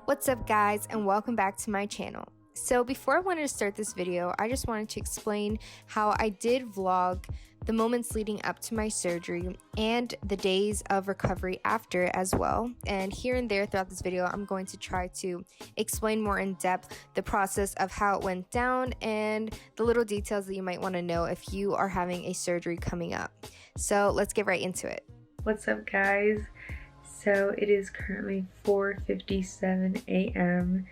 What's up guys, and welcome back to my channel. So before I wanted to start this video, I just wanted to explain how I did vlog the moments leading up to my surgery and the days of recovery after as well. And here and there throughout this video, I'm going to try to explain more in depth the process of how it went down and the little details that you might want to know if you are having a surgery coming up. So let's get right into it. What's up guys? So it is currently 4:57 a.m.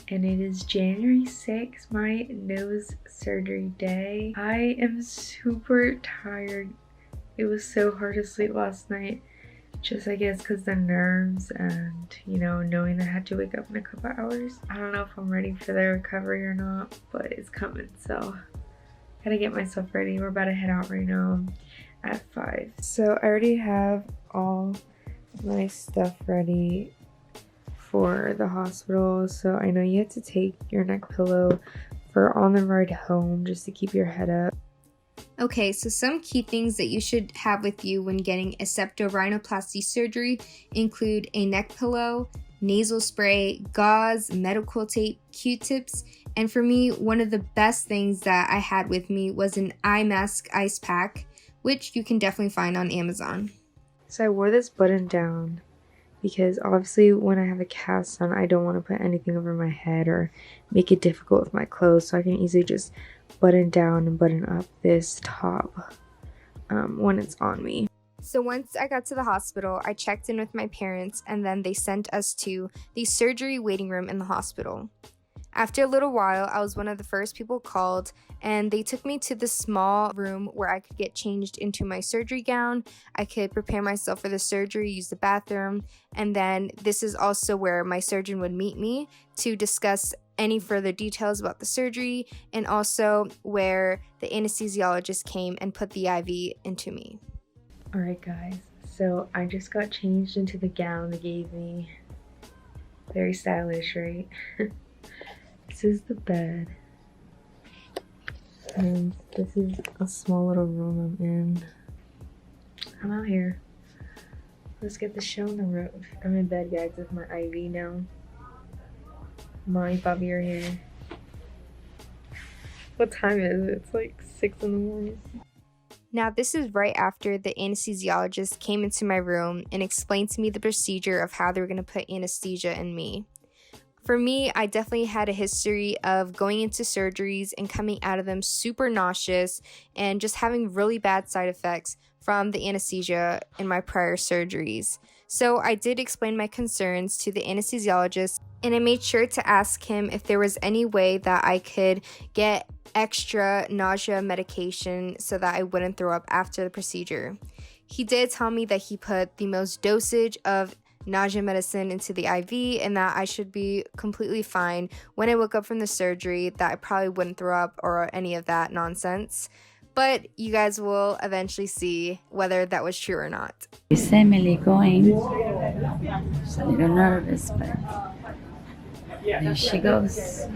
and it is January 6th, my nose surgery day. I am super tired. It was so hard to sleep last night, just I guess because the nerves and knowing that I had to wake up in a couple hours. I don't know if I'm ready for the recovery or not, but it's coming, so gotta get myself ready. We're about to head out right now at 5. So I already have all my stuff ready for the hospital. So I know you have to take your neck pillow for on the ride home just to keep your head up. Okay, so some key things that you should have with you when getting a septorhinoplasty surgery include a neck pillow, nasal spray, gauze, medical tape, Q-tips, and for me, one of the best things that I had with me was an eye mask ice pack, which you can definitely find on Amazon. So I wore this button down because obviously when I have a cast on, I don't want to put anything over my head or make it difficult with my clothes, so I can easily just button down and button up this top when it's on me. So once I got to the hospital, I checked in with my parents and then they sent us to the surgery waiting room in the hospital. After a little while, I was one of the first people called and they took me to the small room where I could get changed into my surgery gown. I could prepare myself for the surgery, use the bathroom, and then this is also where my surgeon would meet me to discuss any further details about the surgery and also where the anesthesiologist came and put the IV into me. Alright guys, so I just got changed into the gown they gave me. Very stylish, right? This is the bed, and this is a small little room I'm in. I'm out here. Let's get the show on the road. I'm in bed, guys, with my IV now. Mommy, Bobby are here. What time is it? It's like 6 in the morning. Now, this is right after the anesthesiologist came into my room and explained to me the procedure of how they were going to put anesthesia in me. For me, I definitely had a history of going into surgeries and coming out of them super nauseous and just having really bad side effects from the anesthesia in my prior surgeries. So I did explain my concerns to the anesthesiologist and I made sure to ask him if there was any way that I could get extra nausea medication so that I wouldn't throw up after the procedure. He did tell me that he put the most dosage of nausea medicine into the IV and that I should be completely fine when I woke up from the surgery, that I probably wouldn't throw up or any of that nonsense. But you guys will eventually see whether that was true or not. It's Emily going. She's a little nervous, but there she goes.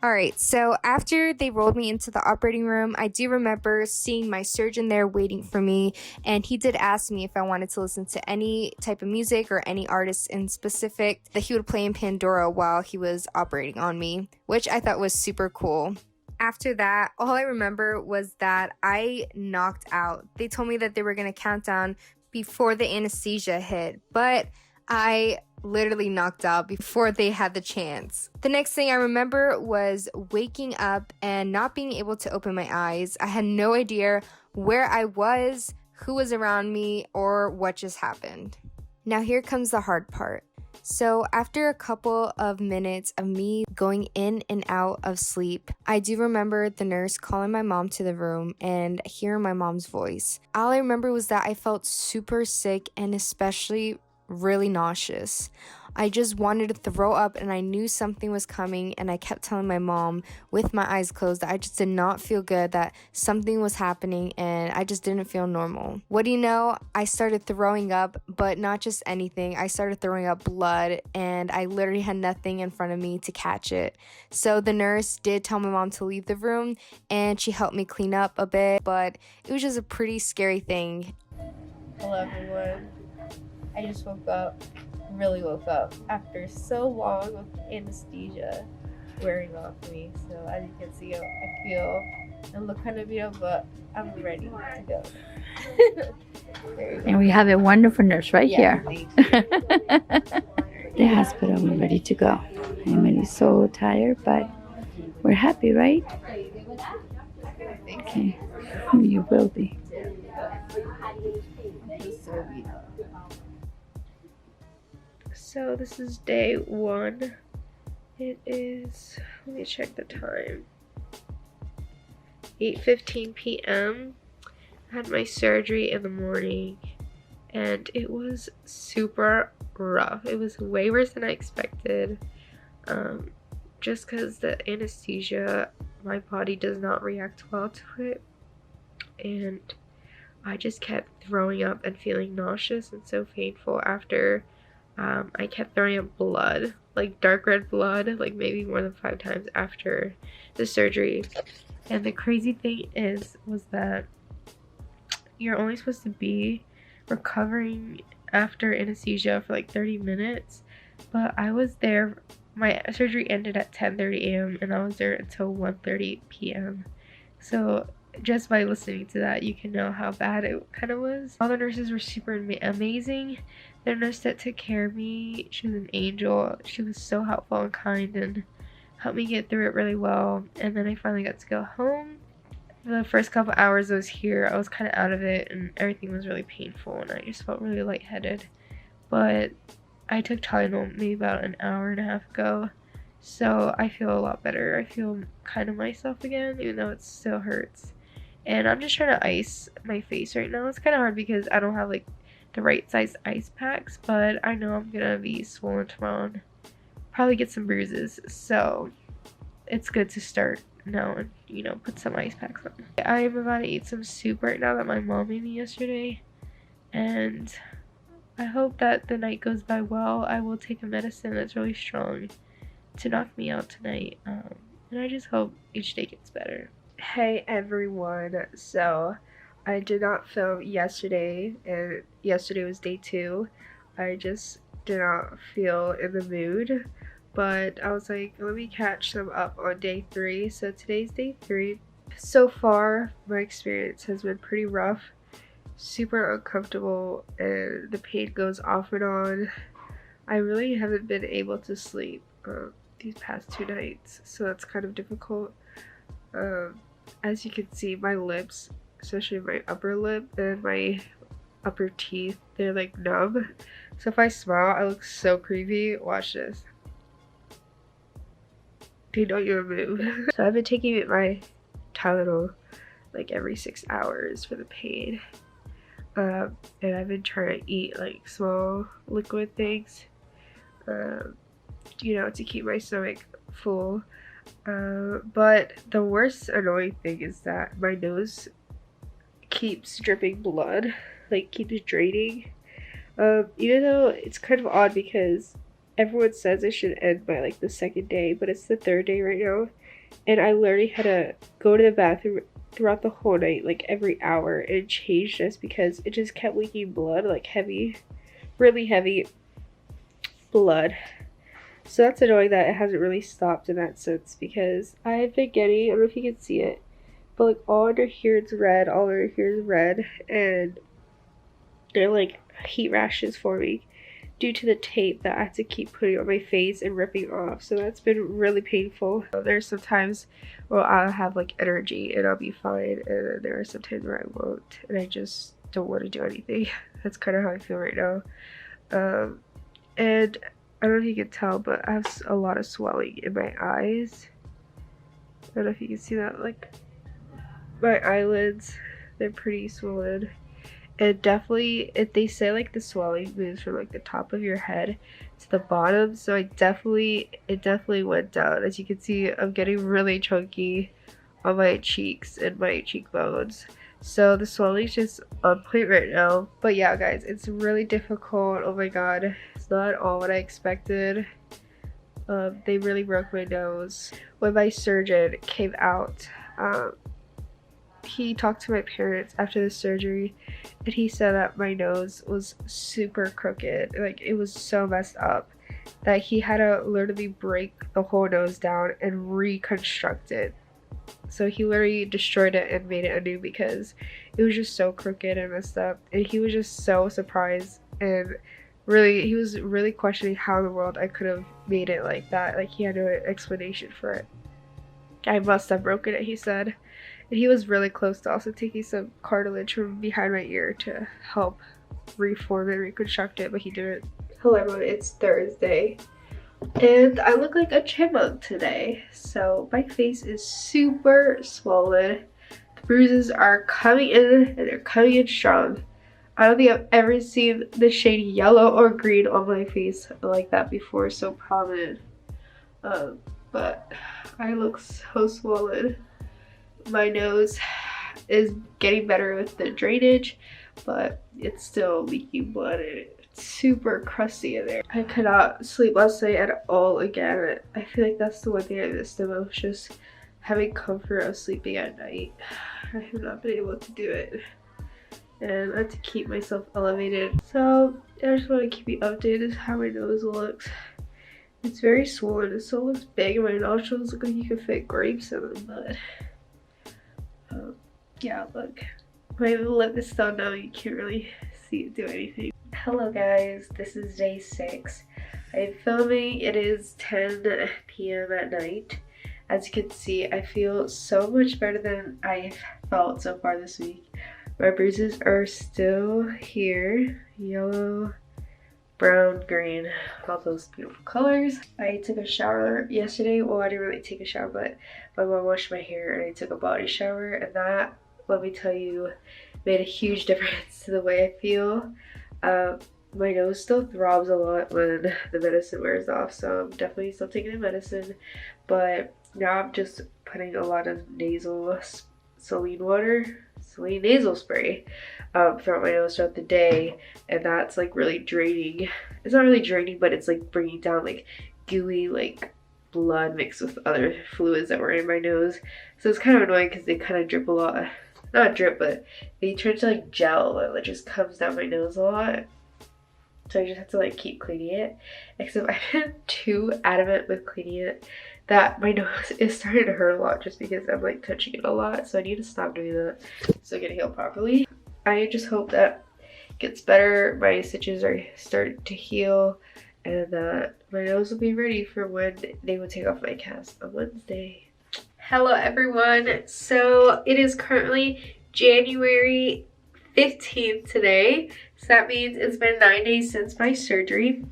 Alright, so after they rolled me into the operating room, I do remember seeing my surgeon there waiting for me, and he did ask me if I wanted to listen to any type of music or any artists in specific that he would play in Pandora while he was operating on me, which I thought was super cool. After that, all I remember was that I knocked out. They told me that they were going to count down before the anesthesia hit, but I literally knocked out before they had the chance. The next thing I remember was waking up and not being able to open my eyes. I had no idea where I was, who was around me, or what just happened. Now here comes the hard part. So after a couple of minutes of me going in and out of sleep, I do remember the nurse calling my mom to the room and hearing my mom's voice. All I remember was that I felt super sick and especially really nauseous. I just wanted to throw up and I knew something was coming, and I kept telling my mom with my eyes closed that I just did not feel good, that something was happening and I just didn't feel normal. What do you know? I started throwing up, but not just anything. I started throwing up blood and I literally had nothing in front of me to catch it. So the nurse did tell my mom to leave the room and she helped me clean up a bit, but it was just a pretty scary thing. Hello everyone. I just woke up, really woke up after so long of anesthesia wearing off me. So as you can see, I feel and look kind of beat up, but I'm ready to go. There you go. And we have a wonderful nurse right Yeah, here. thank you. The hospital, we're ready to go. Emily's so tired, but we're happy, right? Okay, you will be. So this is day 1. It is, let me check the time, 8:15 p.m. I had my surgery in the morning and it was super rough. It was way worse than I expected. Just because the anesthesia, my body does not react well to it, and I just kept throwing up and feeling nauseous and so painful after. I kept throwing up blood, like dark red blood, like maybe more than 5 times after the surgery. And the crazy thing was that you're only supposed to be recovering after anesthesia for like 30 minutes, but I was there. My surgery ended at 10:30 a.m. and I was there until 1:30 p.m. So just by listening to that, you can know how bad it kind of was. All the nurses were super amazing. The nurse that took care of me, she was an angel. She was so helpful and kind and helped me get through it really well. And then I finally got to go home. The first couple hours I was here, I was kind of out of it and everything was really painful and I just felt really lightheaded. But I took Tylenol maybe about an hour and a half ago, so I feel a lot better. I feel kind of myself again, even though it still hurts. And I'm just trying to ice my face right now. It's kind of hard because I don't have like the right size ice packs, but I know I'm gonna be swollen tomorrow and probably get some bruises, so it's good to start now and, you know, put some ice packs on. I am about to eat some soup right now that my mom made me yesterday, and I hope that the night goes by well. I will take a medicine that's really strong to knock me out tonight, and I just hope each day gets better. Hey everyone, so I did not film yesterday, and yesterday was day 2. I just did not feel in the mood, but I was like, let me catch them up on day 3. So today's day 3. So far, my experience has been pretty rough, super uncomfortable, and the pain goes off and on. I really haven't been able to sleep these past 2 nights, so that's kind of difficult. As you can see, my lips, especially my upper lip and my upper teeth, they're like numb. So if I smile, I look so creepy. Watch this. They don't even move. So I've been taking my Tylenol like every 6 hours for the pain. And I've been trying to eat like small liquid things, you know, to keep my stomach full. But the worst annoying thing is that my nose keeps dripping blood, like keeps draining. Even though it's kind of odd because everyone says it should end by like the 2nd day, but it's the 3rd day right now, and I literally had to go to the bathroom throughout the whole night, like every hour, and change just because it just kept leaking blood, like heavy, really heavy blood. So that's annoying that it hasn't really stopped in that sense, because I've been getting, I don't know if you can see it, but like all under here is red, all under here is red, and they're like heat rashes forming due to the tape that I have to keep putting on my face and ripping off. So that's been really painful. There's some times where I'll have like energy and I'll be fine, and then there are some times where I won't and I just don't want to do anything. That's kind of how I feel right now. And I don't know if you can tell, but I have a lot of swelling in my eyes. I don't know if you can see that, like my eyelids, they're pretty swollen. And definitely, if they say like the swelling moves from like the top of your head to the bottom, so it definitely went down. As you can see, I'm getting really chunky on my cheeks and my cheekbones. So the swelling's just on point right now. But yeah, guys, it's really difficult. Oh my god, it's not at all what I expected. They really broke my nose. When my surgeon came out, he talked to my parents after the surgery, and he said that my nose was super crooked. Like, it was so messed up that he had to literally break the whole nose down and reconstruct it. So he literally destroyed it and made it anew because it was just so crooked and messed up. And he was just so surprised, and really, he was really questioning how in the world I could have made it like that. Like, he had no explanation for it. I must have broken it, he said. And he was really close to also taking some cartilage from behind my ear to help reform and reconstruct it, but he didn't. Hello everyone, it's Thursday. And I look like a chipmunk today. So my face is super swollen. The bruises are coming in, and they're coming in strong. I don't think I've ever seen the shade yellow or green on my face like that before, so prominent. But I look so swollen. My nose is getting better with the drainage, but it's still leaking blood and it's super crusty in there. I could not sleep last night at all again. I feel like that's the one thing I missed the most, just having comfort of sleeping at night. I have not been able to do it, and I have to keep myself elevated. So I just want to keep you updated how my nose looks. It's very swollen. It still looks big, and my nostrils look like you could fit grapes in them, but yeah, look. My lip is still numb. You can't really see it do anything. Hello guys, this is day 6. I'm filming. It is 10 p.m. at night. As you can see, I feel so much better than I've felt so far this week. My bruises are still here. Yellow, brown, green, all those beautiful colors. I took a shower yesterday. Well, I didn't really take a shower, but my mom washed my hair and I took a body shower, and that, let me tell you, made a huge difference to the way I feel. My nose still throbs a lot when the medicine wears off, so I'm definitely still taking the medicine, but now I'm just putting a lot of nasal saline nasal spray throughout my nose throughout the day, and that's like really draining. It's not really draining, but it's like bringing down like gooey like blood mixed with other fluids that were in my nose. So it's kind of annoying because they kind of drip a lot. Not drip, but they turn to like gel that just comes down my nose a lot. So I just have to like keep cleaning it. Except I've been too adamant with cleaning it that my nose is starting to hurt a lot just because I'm like touching it a lot. So I need to stop doing that so I can heal properly. I just hope that it gets better, my stitches are starting to heal, and that my nose will be ready for when they will take off my cast on Wednesday. Hello everyone. So it is currently January 15th today. So that means it's been 9 days since my surgery.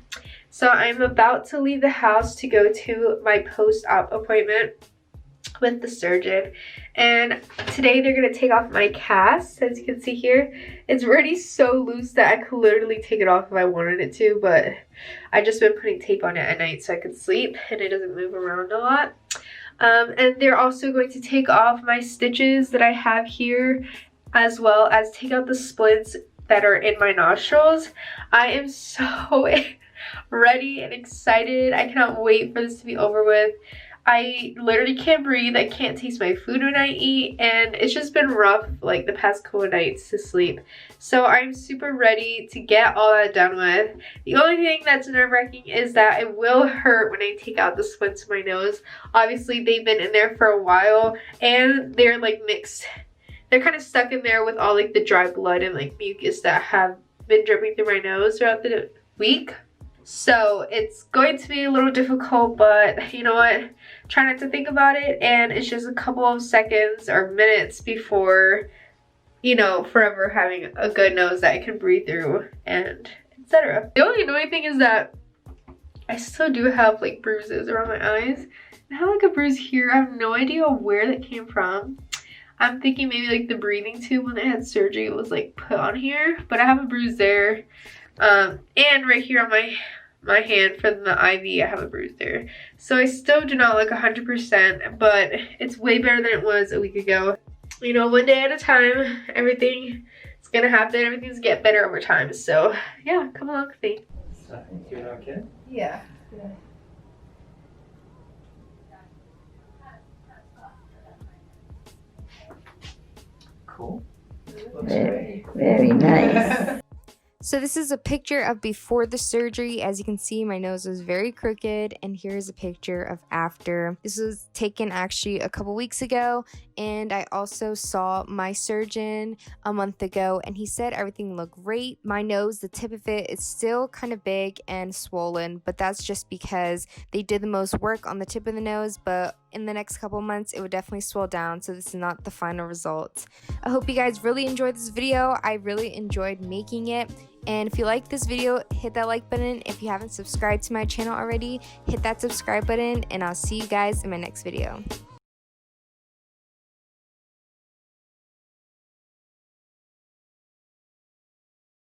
So I'm about to leave the house to go to my post-op appointment with the surgeon. And today they're going to take off my cast. As you can see here, it's already so loose that I could literally take it off if I wanted it to. But I just been putting tape on it at night so I could sleep and it doesn't move around a lot. And they're also going to take off my stitches that I have here, as well as take out the splints that are in my nostrils. I am so ready and excited. I cannot wait for this to be over with. I literally can't breathe. I can't taste my food when I eat, and it's just been rough like the past couple of nights to sleep. So I'm super ready to get all that done with. The only thing that's nerve-wracking is that it will hurt when I take out the splints in my nose. Obviously they've been in there for a while and they're like mixed. They're kind of stuck in there with all like the dry blood and like mucus that have been dripping through my nose throughout the week. So it's going to be a little difficult, but you know what? Try not to think about it, and it's just a couple of seconds or minutes before, you know, forever having a good nose that I can breathe through and etc. The only annoying thing is that I still do have like bruises around my eyes. I have like a bruise here. I have no idea where that came from. I'm thinking maybe like the breathing tube when I had surgery was like put on here, but I have a bruise there. And right here on my hand from the IV, I have a bruise there. So I still do not look 100%, but it's way better than it was a week ago. You know, one day at a time, everything is gonna happen. Everything's gonna get better over time. So yeah, come along with me. So, you doing okay? Yeah. Cool. Very, very nice. So this is a picture of before the surgery. As you can see, my nose was very crooked, and here's a picture of after. This was taken actually a couple weeks ago, and I also saw my surgeon a month ago, and he said everything looked great. My nose, the tip of it is still kind of big and swollen, but that's just because they did the most work on the tip of the nose, but in the next couple months it would definitely swell down, so this is not the final result. I hope you guys really enjoyed this video. I really enjoyed making it, and if you like this video, hit that like button. If you haven't subscribed to my channel already, hit that subscribe button, and I'll see you guys in my next video.